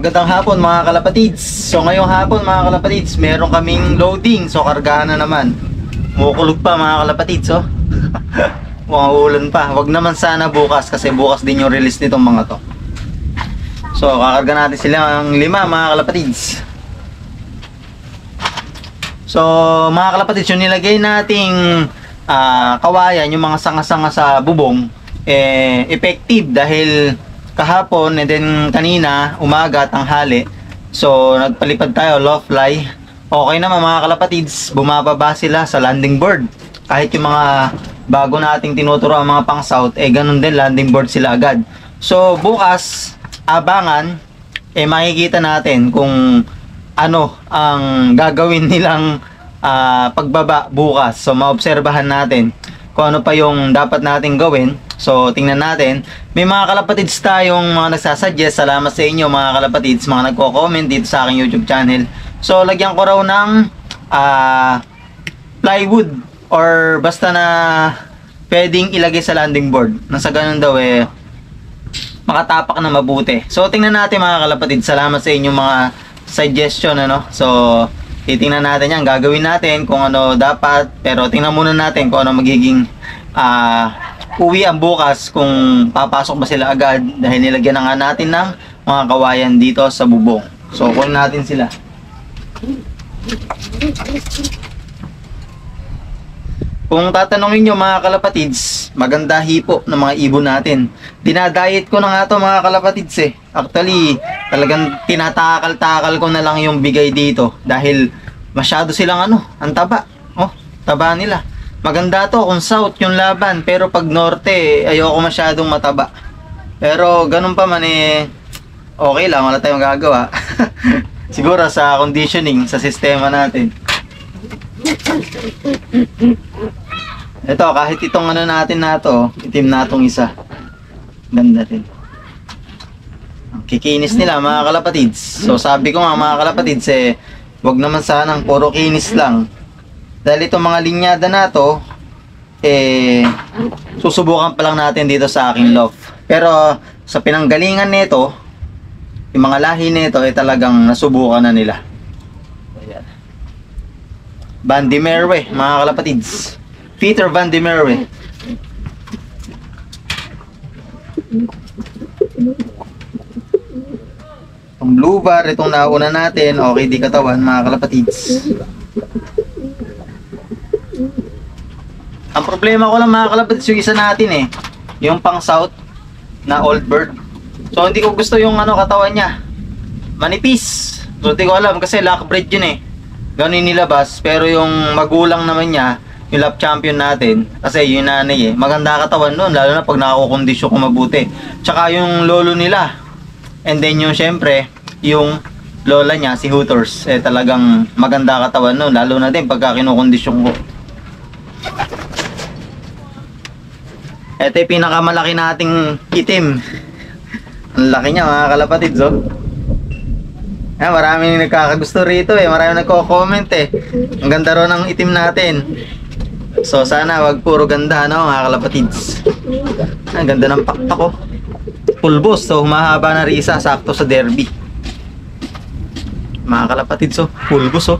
Magandang hapon mga kalapatids. So ngayong hapon mga kalapatids, meron kaming loading. So kargahan na naman. Mukulog pa mga kalapatids, oh. Mukhang ulan pa. Wag naman sana bukas kasi bukas din yung release nitong mga to. So kakarga natin sila ng 5 mga kalapatids. So mga kalapatids, yung nilagay nating kawayan, yung mga sanga-sanga sa bubong, effective dahil kahapon and then kanina umaga, tanghali, so nagpalipad tayo, low fly. Okay naman mga kalapatids, bumababa sila sa landing board. Kahit yung mga bago nating tinuturo ang mga pang south, ganun din, landing board sila agad. So bukas, abangan, makikita natin kung ano ang gagawin nilang pagbaba bukas. So maobserbahan natin kung ano pa yung dapat nating gawin. So tingnan natin. May mga kalapatids tayong mga nagsasuggest. Salamat sa inyo mga kalapatids, mga nagko-comment dito sa aking YouTube channel. So lagyan ko raw ng plywood or basta na pwedeng ilagay sa landing board. Nang sa ganun daw makatapak na mabuti. So tingnan natin mga kalapatids. Salamat sa inyong mga suggestion, ano. So titingnan natin yan, gagawin natin kung ano dapat, pero tingnan muna natin kung ano magiging uwi ang bukas, kung papasok ba sila agad dahil nilagyan na nga natin ng mga kawayan dito sa bubong. So kunin natin sila. Kung tatanungin nyo mga kalapatids, maganda hipo ng mga ibon natin. Dinadiet ko na nga to mga kalapatids Actually, talagang tinatakal-takal ko na lang yung bigay dito dahil masyado silang ang taba. Oh, taba nila. Maganda to kung south yung laban, pero pag norte, ayoko masyadong mataba. Pero ganun pa man okay lang, wala tayong magagawa. Siguro sa conditioning, sa sistema natin. Ito, kahit itong natin na to, itim na itong isa. Ganda din. Ang kikinis nila mga kalapatids. So sabi ko nga mga kalapatids wag naman sanang puro kinis lang. Dahil itong mga linyada na to, susubukan pa lang natin dito sa aking loft. Pero sa pinanggalingan nito, yung mga lahi nito talagang nasubukan na nila. Ayan. Van de Merwe, mga kalapatids. Peter Van de Merwe. Ang blue bar, itong nauna natin, okay di katawan mga kalapatids. Ang problema ko lang mga kalapatids, yung isa natin yung pang south na old bird. So hindi ko gusto yung katawan niya manipis. So hindi ko alam kasi lockbred yun ganun nilabas. Pero yung magulang naman niya, yung lap champion natin, kasi yung nanay maganda katawan nun, lalo na pag nakakukondisyon ko mabuti. Tsaka yung lolo nila, and then yung syempre yung lola niya, si Hooters, talagang maganda katawan nun, lalo na din pagka kinukondisyon ko. Ito yung pinakamalaki nating itim. Ang laki niya mga kalapatids, maraming nagkakagusto rito maraming nagko-comment ang ganda ro ng itim natin. So sana wag puro ganda mga kalapatids. Ang ganda ng pakpak ko. Pulbos, so humahaba na risa, sakto sa derby. Mga kalapatids, pulbos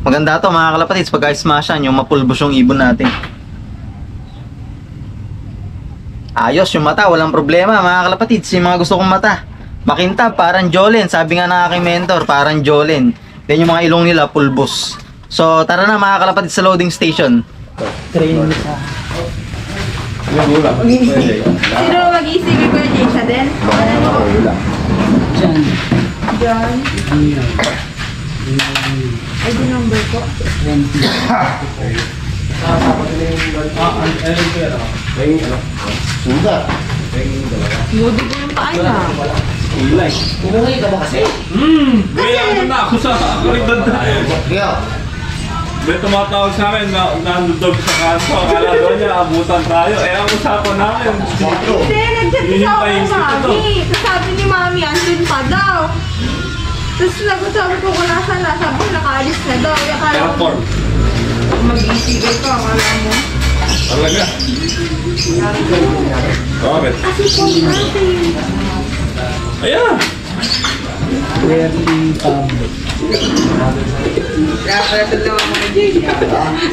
maganda to mga kalapatids pag smashan yung mapulbos yung ibon natin. Ayos yung mata, walang problema mga kalapatids. Yung mga gusto kong mata makintab, parang Jolene. Sabi nga ng aking mentor, parang Jolene. Then yung mga ilong nila pulbos. So tara na mga kalapatids sa loading station. Train sa sino mag-iisip ko yung siya din? John. Ay, di number ko. 20. Suga. Mudi ko yung paa niya. Umuwi ka ba kasi? May na ako sa koridor tayo. May tumatawag sa akin na nandudog sa kanto. Akala doon niya, abutan tayo. Ang usapan namin. Hindi, nag-chat sa ako mami. Tapos sabi ni mami, andun pa daw. Tapos sabi ko kung nasa na, sabi ko nakaalis na daw. Akala ko mag-iisipin ko, akala mo. Talaga? Bakit? Kasi po natin. Ayan!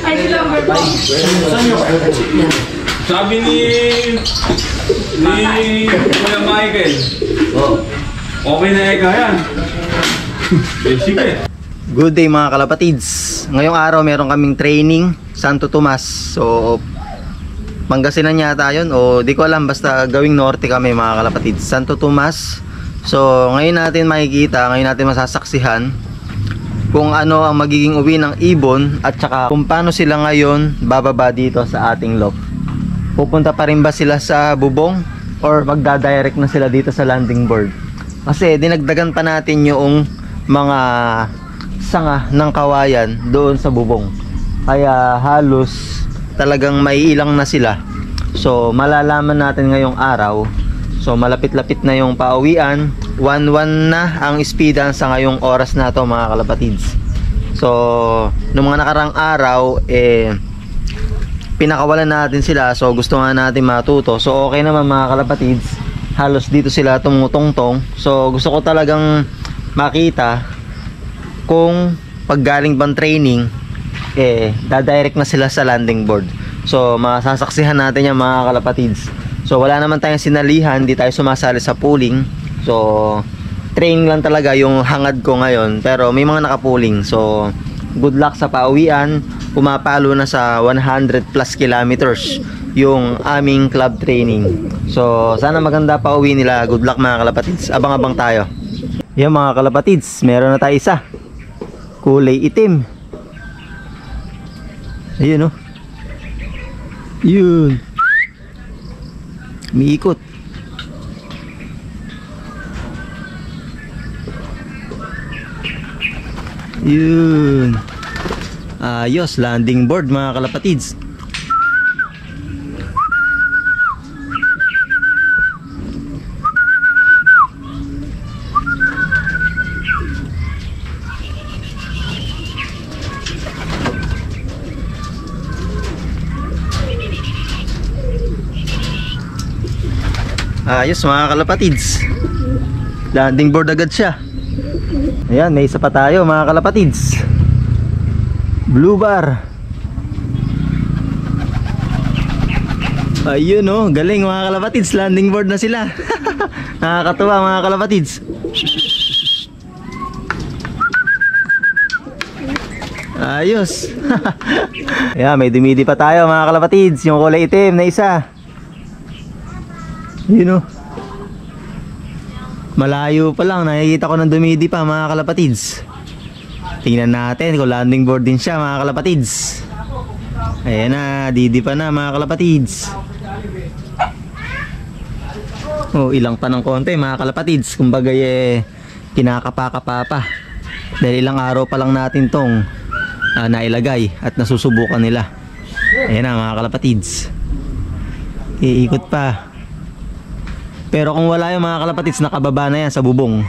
Ay, si number 2. Sabi ni Kuya Michael, okay na eka yan. Sige. Good day mga kalapatids. Ngayong araw meron kaming training Santo Tomas. So Pangasinan yata yun o di ko alam, basta gawing norte kami mga kalapatids, Santo Tomas. So ngayon natin makikita, ngayon natin masasaksihan kung ano ang magiging uwi ng ibon at saka kung paano sila ngayon bababa dito sa ating loft. Pupunta pa rin ba sila sa bubong or magdadirect na sila dito sa landing board? Kasi dinagdagan pa natin yung mga sanga ng kawayan doon sa bubong, kaya halos talagang may ilang na sila. So malalaman natin ngayong araw. So malapit-lapit na yung pauwian, 1-1 na ang speedan sa ngayong oras na to mga kalapatids. So nung mga nakarang araw pinakawalan natin sila, so gusto nga natin matuto. So okay naman mga kalapatids, halos dito sila tumutungtong. So gusto ko talagang makita kung paggaling bang training dadirect na sila sa landing board. So masasaksihan natin yan mga kalapatids. So wala naman tayong sinalihan, hindi tayo sumasali sa pooling. So training lang talaga yung hangad ko ngayon, pero may mga nakapuling. So good luck sa pauwian. Pumapalo na sa 100 plus kilometers yung aming club training. So sana maganda pauwi nila. Good luck mga kalapatids. Abang-abang tayo. Yan mga kalapatids, meron na tayo isa, kulay itim. Ayun oh. Yun. Umiikot. Yun. Ayos, landing board mga kalapatids. Ayos mga kalapatids, landing board agad siya. Ayan, may isa pa tayo mga kalapatids, blue bar. Ayun oh, galing mga kalapatids, landing board na sila. Nakakatuwa mga kalapatids. Ayos. Ayan, may dumidi pa tayo mga kalapatids, yung kulay itim na isa. Yun o, malayo pa lang nakikita ko ng dumidi pa mga kalapatids. Tingnan natin kung landing board din siya mga kalapatids. Ayan na, didi pa na mga kalapatids. Oh, ilang pa ng konti mga kalapatids. Kumbaga kinakapa-kapa pa, dahil ilang araw pa lang natin tong nailagay at nasusubukan nila. Ayan na mga kalapatids, iikot pa. Pero kung wala yung mga kalapatids, nakababa na yan sa bubong.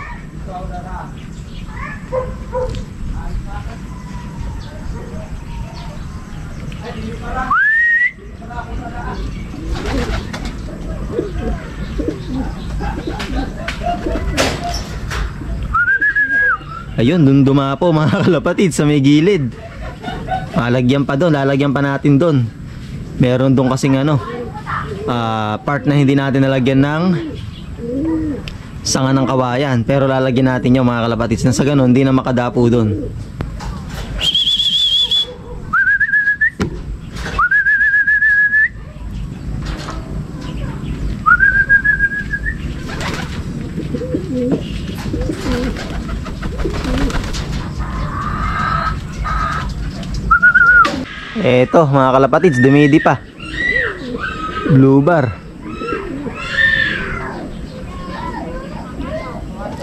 Ayun, dun dumapo mga kalapatids sa may gilid. Lalagyan pa doon, lalagyan pa natin doon. Meron doon kasing part na hindi natin nalagyan ng sanga ng kawayan, pero lalagyan natin yung mga kalapatids na sa ganun hindi na makadapo doon. Eto mga kalapatids, dumidi pa, blue bar.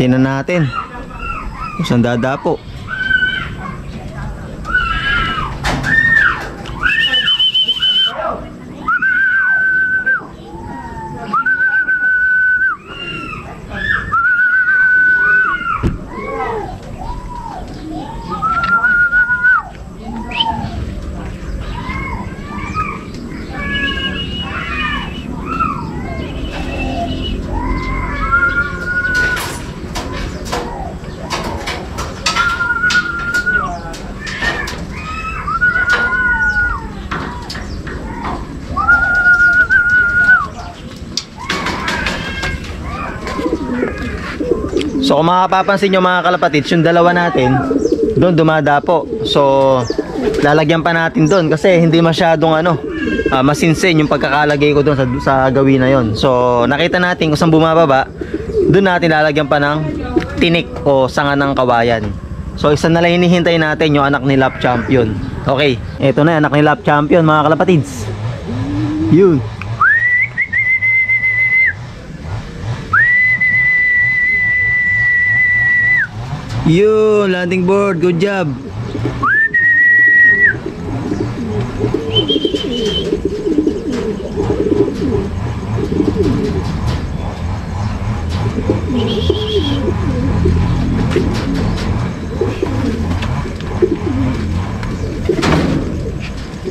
Tingnan natin kung saan dadapo. So kung makapapansin nyo mga kalapatids, yung dalawa natin doon dumadapo. So lalagyan pa natin doon kasi hindi masyadong masinsin yung pagkakalagay ko doon sa gawin na yon. So nakita natin kung saan bumababa, doon natin lalagyan pa ng tinik o sanga ng kawayan. So isa na lang hinihintay natin, yung anak ni Lap Champion. Okay, eto na anak ni Lap Champion mga kalapatids. Yun. Yun, landing board, good job.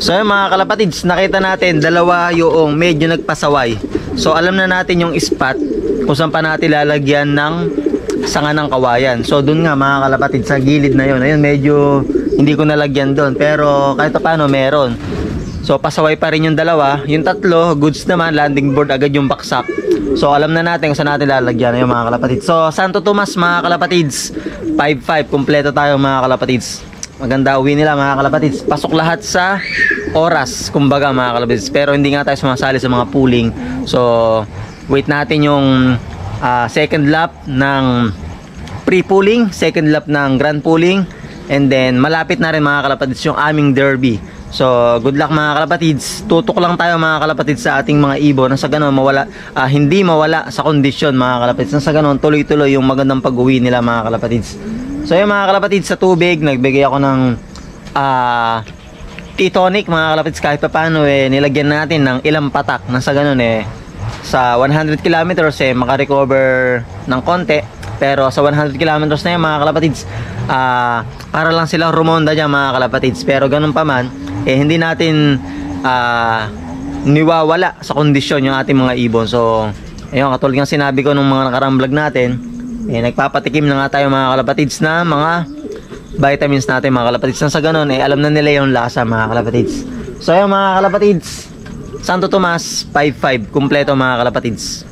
So yun mga kalapatids, nakita natin dalawa yung medyo nagpasaway. So alam na natin yung spot kung saan pa natin lalagyan ng sanga ng kawayan. So dun nga mga kalapatids, sa gilid na yun. Ayun, medyo hindi ko nalagyan doon, pero kahit paano meron. So pasaway pa rin yung dalawa. Yung tatlo, goods naman, landing board agad yung baksak. So alam na natin kung saan natin lalagyan. Ayun mga kalapatids. So Santo Tomas mga kalapatids, 5-5, kumpleto tayo mga kalapatids. Maganda uwi nila mga kalapatids. Pasok lahat sa oras, kumbaga mga kalapatids. Pero hindi nga tayo sumasali sa mga pooling. So wait natin yung second lap ng pre-pooling, second lap ng grand pooling, and then malapit na rin mga kalapatids yung aming derby. So good luck mga kalapatids. Tutok lang tayo mga kalapatids sa ating mga ibon na sa ganun hindi mawala sa kondisyon mga kalapatids. Na sa ganun tuloy-tuloy yung magandang pag-uwi nila mga kalapatids. So yung mga kalapatids, sa tubig nagbigay ako ng T-tonic mga kalapatids. Kahit pa paano nilagyan natin ng ilang patak na sa ganun sa 100 kilometers makarecover ng konti. Pero sa 100 kilometers na yun mga kalapatids, para lang silang rumonda dyan mga kalapatids. Pero ganun pa man, hindi natin niwawala sa kondisyon yung ating mga ibon. So ayun, katulad ng sinabi ko nung mga nakarang vlog natin, nagpapatikim na nga tayo mga kalapatids na mga vitamins natin mga kalapatids. Na sa ganun alam na nila yung lasa mga kalapatids. So ayun mga kalapatids, Santo Tomas 5-5, kumpleto mga kalapatids.